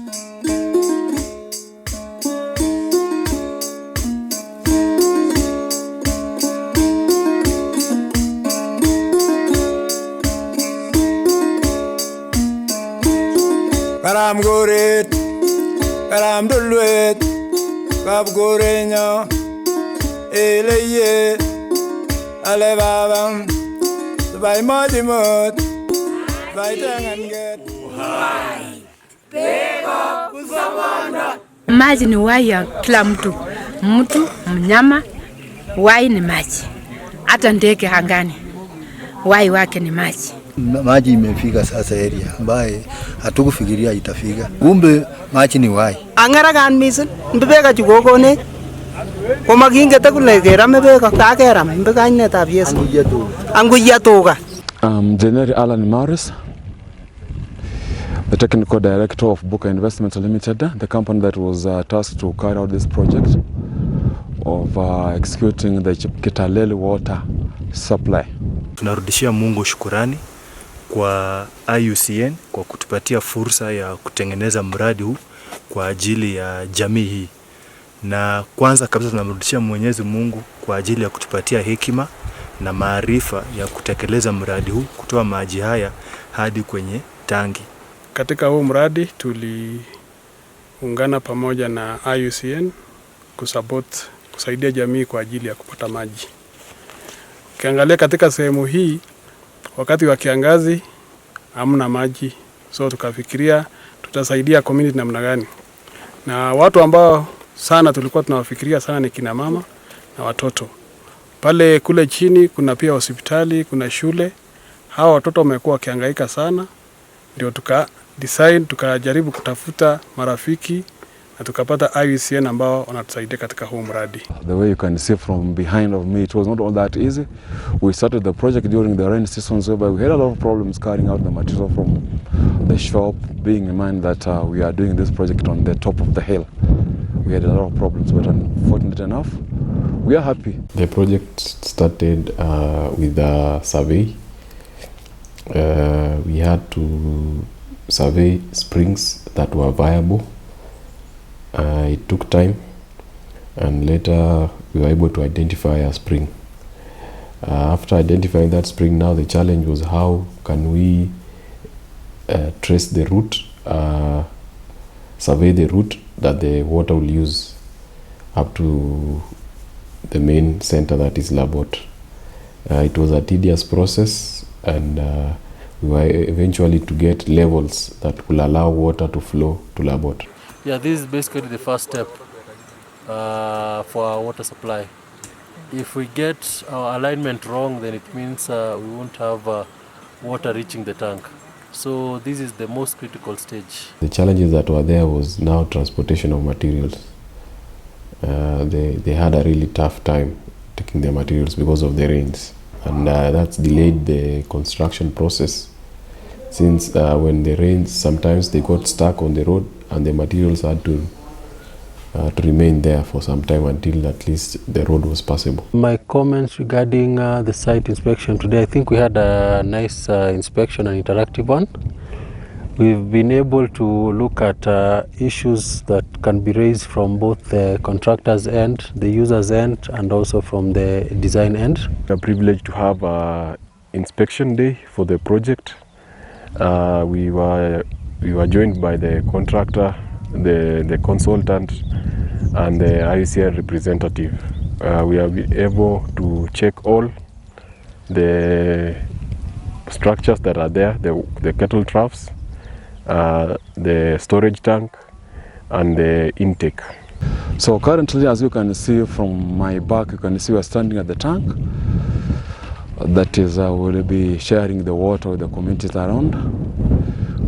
Karam goret, karam dulwet, kab gorenya, eleye, ale babam, vai modimot, vai tanganget. Pego kusamanda. Maji ni uhai ya kila mtu, mnyama, uhai ni maji. Hata ndege angani, uhai wake ni maji. Maji imefika sasa area ambaye hatukufikiria itafika. Kumbe maji ni uhai. Angara kan misin, mbeka chukokone. Komakinge takule kerame beka kakerame mbeka inetab Yesu. Anguya toga. General Alan Morris, the technical director of Buka Investments Limited, the company that was tasked to carry out this project of executing the Kitaleli water supply. Tunarudishia Mungu shukurani kwa IUCN kwa kutupatia fursa ya kutengeneza mradi huu kwa ajili ya jamii hii. Na kwanza kabisa tunamrudishia Mwenyezi Mungu kwa ajili ya kutupatia hekima na maarifa ya kutekeleza mradi huu, kutoa maji haya hadi kwenye tangi. Katika huu mradi tuliungana pamoja na IUCN kusaidia jamii kwa ajili ya kupata maji. Ukiangalia katika sehemu hii, wakati wa kiangazi hamna maji, so tukafikiria tutasaidia community namna gani. Na watu ambao sana tulikuwa tunawafikiria sana ni kina mama na watoto. Pale kule chini kuna pia hospitali, kuna shule. Hawa watoto wamekuwa wakihangaika sana. Ndio tukajaribu kutafuta marafiki na tukapata IUCN ambao wanatusaidia katika huu mradi. The way you can see from behind of me, it was not all that easy. We started the project during the rain seasons, whereby we had a lot of problems carrying out the material from the shop, being in mind that we are doing this project on the top of the hill. We had a lot of problems, but unfortunately enough, we are happy. The project started with a survey. We had to survey springs that were viable. It took time, and later we were able to identify a spring. After identifying that spring, now the challenge was how can we trace the route, survey the route that the water will use up to the main center, that is Labot. It was a tedious process, and we were eventually to get levels that will allow water to flow to Labot. Yeah, this is basically the first step for our water supply. If we get our alignment wrong, then it means we won't have water reaching the tank. So this is the most critical stage. The challenges that were there was now transportation of materials. They had a really tough time taking their materials because of the rains, and that's delayed the construction process, since when the rains, sometimes they got stuck on the road and the materials had to remain there for some time until at least the road was passable. My comments regarding the site inspection today, I think we had a nice inspection, an interactive one. We've been able to look at issues that can be raised from both the contractor's end, the user's end, and also from the design end. We're privileged to have an inspection day for the project. We were joined by the contractor, the consultant, and the IUCN representative. We have been able to check all the structures that are there, the kettle troughs, the storage tank, and the intake. So currently, as you can see from my back, you can see we are standing at the tank. That is, will be sharing the water with the communities around,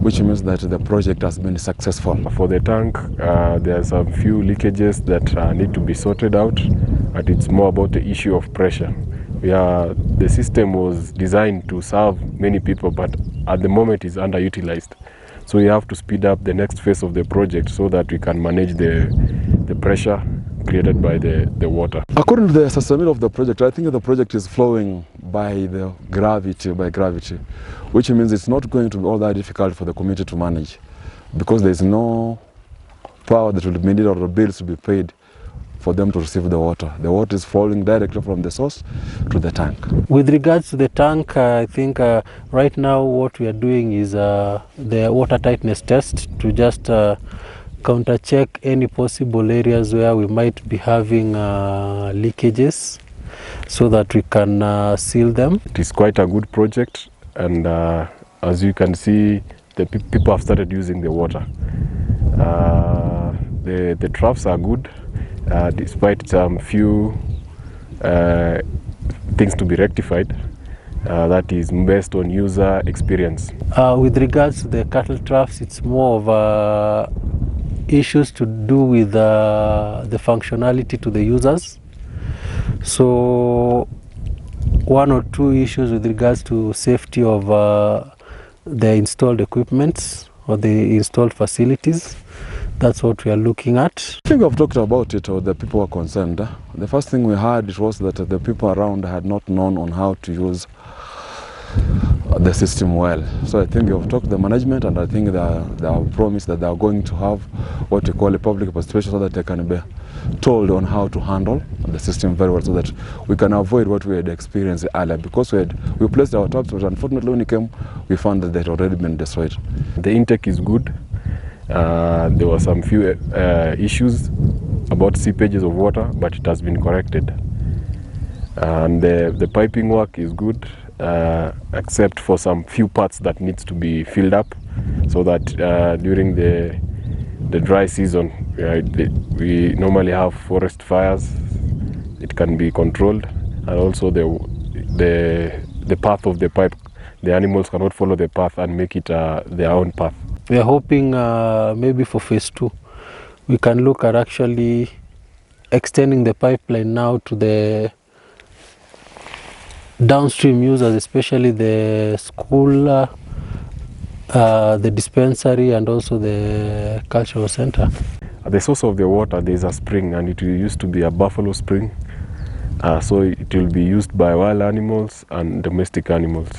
which means that the project has been successful. For the tank, there are some few leakages that need to be sorted out, and it's more about the issue of pressure. The system was designed to serve many people, but at the moment is underutilized. So we have to speed up the next phase of the project so that we can manage the pressure created by the water. According to the sustainability of the project, I think the project is flowing by gravity, which means it's not going to be all that difficult for the community to manage, because there's no power that will be needed or the bills to be paid for them to receive the water. The water is flowing directly from the source to the tank. With regards to the tank, I think right now what we are doing is the water tightness test to just counter check any possible areas where we might be having leakages so that we can seal them. It is quite a good project, and as you can see, the people have started using the water. The troughs are good, despite some few things to be rectified. That is based on user experience. With regards to the cattle troughs, it's more of issues to do with the functionality to the users. So one or two issues with regards to safety of the installed equipments or the installed facilities. That's what we are looking at. I think we've talked about it, or the people were concerned. The first thing we heard was that the people around had not known on how to use the system well. So I think we've talked to the management, and I think they have promised that they are going to have what we call a public participation so that they can be told on how to handle the system very well, so that we can avoid what we had experienced earlier, because we placed our taps, but unfortunately when we came, we found that they had already been destroyed. The intake is good. There were some few issues about seepages of water, but it has been corrected. And the piping work is good, except for some few parts that needs to be filled up, so that during the dry season, we normally have forest fires. It can be controlled, and also the path of the pipe, the animals cannot follow the path and make it their own path. We are hoping maybe for phase 2, we can look at actually extending the pipeline now to the downstream users, especially the school, the dispensary, and also the cultural center. At the source of the water, there is a spring, and it used to be a buffalo spring. So it will be used by wild animals and domestic animals.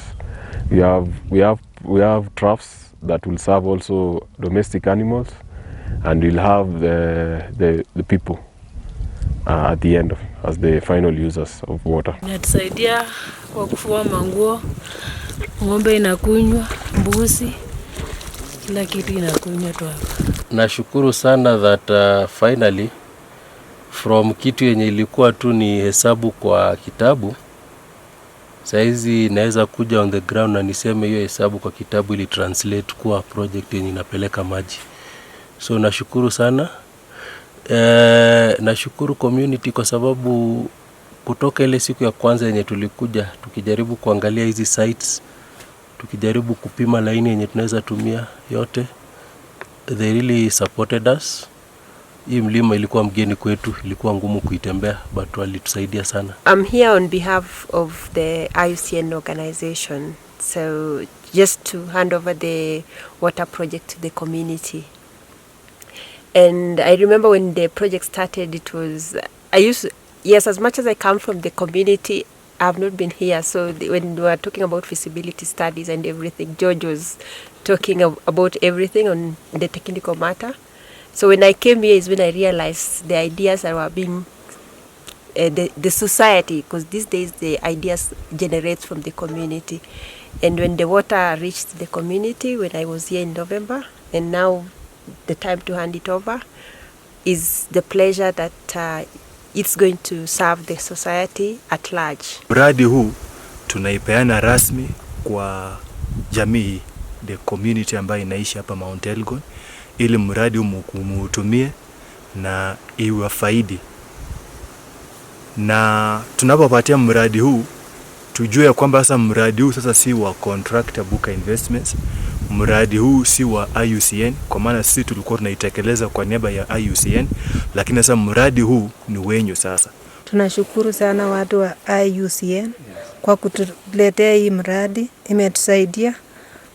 We have troughs that will serve also domestic animals, and we'll have the people at the end as the final users of water. Inatusaidia kwa kufua manguo, ng'ombe inakunywa, mbuzi, kila kitu inakunywa tu hapa. Nashukuru sana that finally from kitu yenye ilikuwa tu ni hesabu kwa kitabu, saizi naweza kuja on the ground na niseme hiyo hesabu kwa kitabu ili translate kuwa project yenye inapeleka maji. So nashukuru sana. Nashukuru community kwa sababu kutoka ile siku ya kwanza yenye tulikuja tukijaribu kuangalia hizi sites, tukijaribu kupima laini yenye tunaweza tumia yote, they really supported us. Hii mlima ilikuwa mgeni kwetu, ilikuwa ngumu kuitembea, but walitusaidia sana. I'm here on behalf of the IUCN organization, so just to hand over the water project to the community. And I remember when the project started, it was, yes, as much as I come from the community, I've not been here. So when we were talking about feasibility studies and everything, George was talking about everything on the technical matter. So when I came here is when I realized the ideas that were being, the society, because these days the ideas generate from the community. And when the water reached the community, when I was here in November, and now the time to hand it over, is the pleasure that it's going to serve the society at large. Mradi huu tunaipeana rasmi kwa jamii, the community ambayo inaishi hapa Mount Elgon, ili mradi umutumie na iwe faidi. Na tunapopatia mradi huu, tujue kwamba sasa mradi huu sasa si wa contractor Buka Investments, mradi huu si wa IUCN, kwa maana sisi tulikuwa tunaitekeleza kwa niaba ya IUCN, lakini sasa mradi huu ni wenyu sasa. Tunashukuru sana watu wa IUCN kwa kutuletea hii mradi, imetusaidia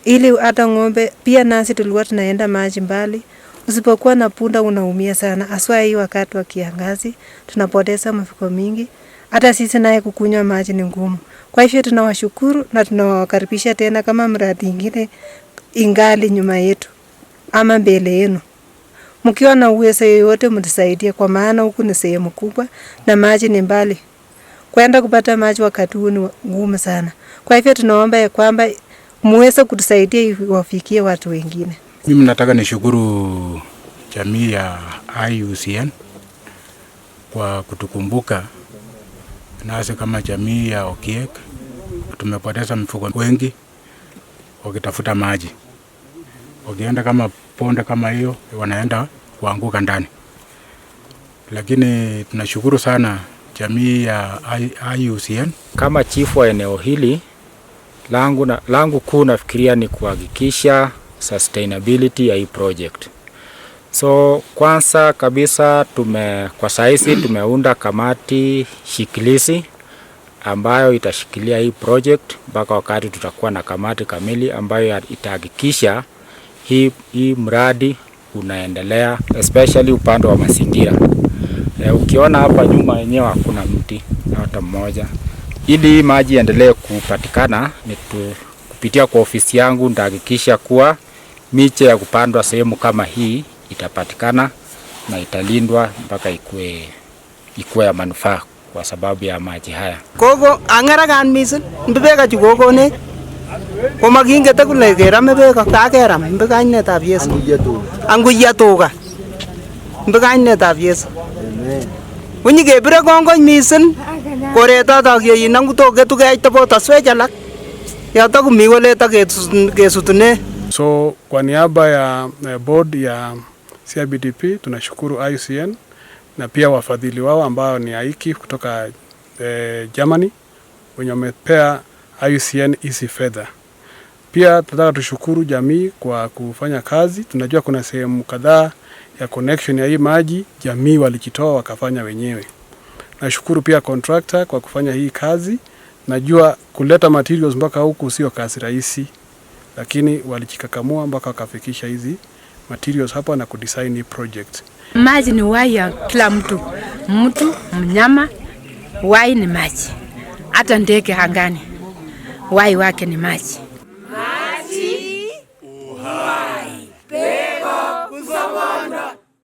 ili hata ng'ombe pia nasi tulikuwa tunaenda maji mbali. Usipokuwa na punda unaumia sana, aswa hii wakati wa kiangazi tunapoteza mifugo mingi, hata sisi naye kukunywa maji ni ngumu. Kwa hivyo tunawashukuru na tunawakaribisha tena kama mradi ingine ingali nyuma yetu ama mbele yenu. Mkiwa na uwezo yoyote mtusaidie, kwa maana huku ni sehemu kubwa na maji ni mbali. Kwenda kupata maji wakati huu ni ngumu sana. Kwa hivyo tunaomba ya kwamba muweze kutusaidia wafikie watu wengine. Mimi nataka nishukuru jamii ya IUCN kwa kutukumbuka nasi kama jamii ya Okiek. Tumepoteza mifugo wengi wakitafuta maji. Wakienda kama ponde kama hiyo wanaenda kuanguka ndani. Lakini tunashukuru sana jamii ya IUCN. Kama chifu wa eneo hili, langu kuu nafikiria ni kuhakikisha sustainability ya hii project. So kwanza kabisa kwa saizi tumeunda kamati shikilisi ambayo itashikilia hii project mpaka wakati tutakuwa na kamati kamili ambayo itahakikisha hii mradi unaendelea, especially upande wa mazingira. Ukiona hapa nyuma yenyewe hakuna mti hata mmoja. Ili maji endelee kupatikana ni kupitia kwa ofisi yangu nitahakikisha kuwa miche ya kupandwa sehemu kama hii itapatikana na italindwa mpaka ikuwe ya manufaa kwa sababu ya maji haya. Koko angarakan misin mbeka chukokone komakingete kule kerame beka kakeram mbekainetab Yesu anguyatuka mbekainetab Yesu. Unyi kebire kongony misin koretotok yeyin angutoke tukeitobota swechalak yoto kumi koleta kesutune. So kwa niaba ya board ya CIBDP tunashukuru IUCN na pia wafadhili wao ambao ni AIKI kutoka Germany wenye wamepea IUCN hizi fedha. Pia tunataka tushukuru jamii kwa kufanya kazi. Tunajua kuna sehemu kadhaa ya connection ya hii maji jamii walijitoa wakafanya wenyewe. Nashukuru pia contractor kwa kufanya hii kazi. Najua kuleta materials mpaka huku sio kazi rahisi, lakini walijikakamua mpaka wakafikisha hizi materials hapa na kudesign hii project. Maji ni uhai ya kila mtu, mnyama, uhai ni maji. Hata ndege angani, uhai wake ni maji.